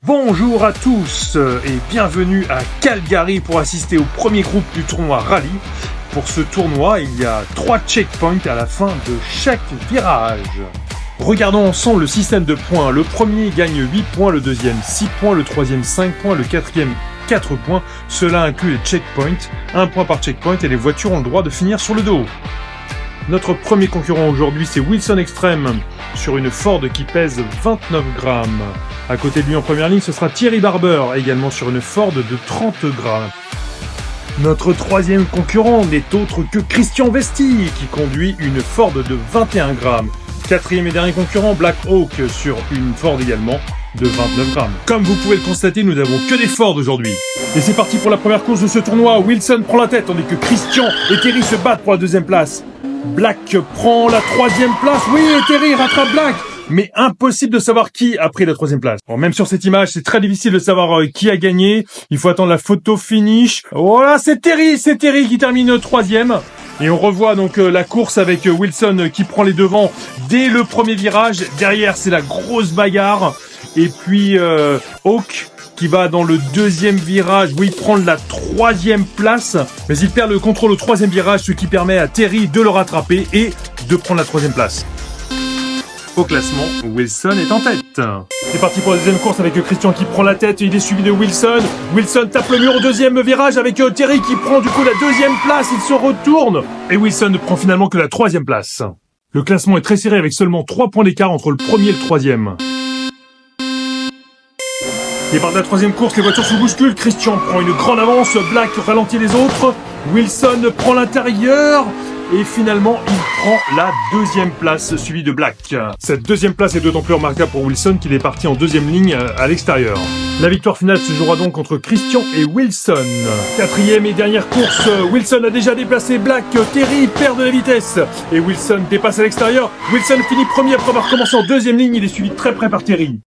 Bonjour à tous et bienvenue à Calgary pour assister au premier groupe du tournoi Rallye. Pour ce tournoi, il y a 3 checkpoints à la fin de chaque virage. Regardons ensemble le système de points. Le premier gagne 8 points, le deuxième 6 points, le troisième 5 points, le quatrième 4 points. Cela inclut les checkpoints, 1 point par checkpoint et les voitures ont le droit de finir sur le dos. Notre premier concurrent aujourd'hui, c'est Wilson Extreme sur une Ford qui pèse 29 grammes. À côté de lui en première ligne, ce sera Thierry Barber, également sur une Ford de 30 grammes. Notre troisième concurrent n'est autre que Christian Vesti, qui conduit une Ford de 21 grammes. Quatrième et dernier concurrent, Black Hawk, sur une Ford également de 29 grammes. Comme vous pouvez le constater, nous n'avons que des Ford aujourd'hui. Et c'est parti pour la première course de ce tournoi. Wilson prend la tête, tandis que Christian et Thierry se battent pour la deuxième place. Black prend la troisième place. Oui, et Thierry rattrape Black. Mais impossible de savoir qui a pris la troisième place. Bon, même sur cette image, c'est très difficile de savoir qui a gagné. Il faut attendre la photo finish. Voilà, c'est Thierry qui termine troisième. Et on revoit donc la course avec Wilson qui prend les devants dès le premier virage. Derrière, c'est la grosse bagarre. Et puis Hawk qui va dans le deuxième virage, oui, prendre la troisième place. Mais il perd le contrôle au troisième virage, ce qui permet à Thierry de le rattraper et de prendre la troisième place. Au classement, Wilson est en tête. C'est parti pour la deuxième course avec Christian qui prend la tête. Il est suivi de Wilson. Wilson tape le mur au deuxième virage avec Thierry qui prend du coup la deuxième place. Il se retourne. Et Wilson ne prend finalement que la troisième place. Le classement est très serré avec seulement 3 points d'écart entre le premier et le troisième. Et par la troisième course, les voitures se bousculent. Christian prend une grande avance. Black ralentit les autres. Wilson prend l'intérieur. Et finalement, il prend la deuxième place, suivi de Black. Cette deuxième place est d'autant plus remarquable pour Wilson qu'il est parti en deuxième ligne à l'extérieur. La victoire finale se jouera donc entre Christian et Wilson. Quatrième et dernière course, Wilson a déjà déplacé Black. Thierry perd de la vitesse. Et Wilson dépasse à l'extérieur. Wilson finit premier après avoir commencé en deuxième ligne. Il est suivi très près par Thierry.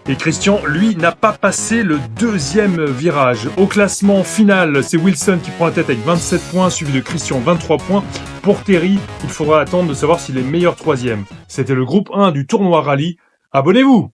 Et Christian, lui, n'a pas passé le deuxième virage. Au classement final, c'est Wilson qui prend la tête avec 27 points, suivi de Christian 23 points. Pour Thierry, il faudra attendre de savoir s'il est meilleur troisième. C'était le groupe 1 du tournoi Rallye. Abonnez-vous!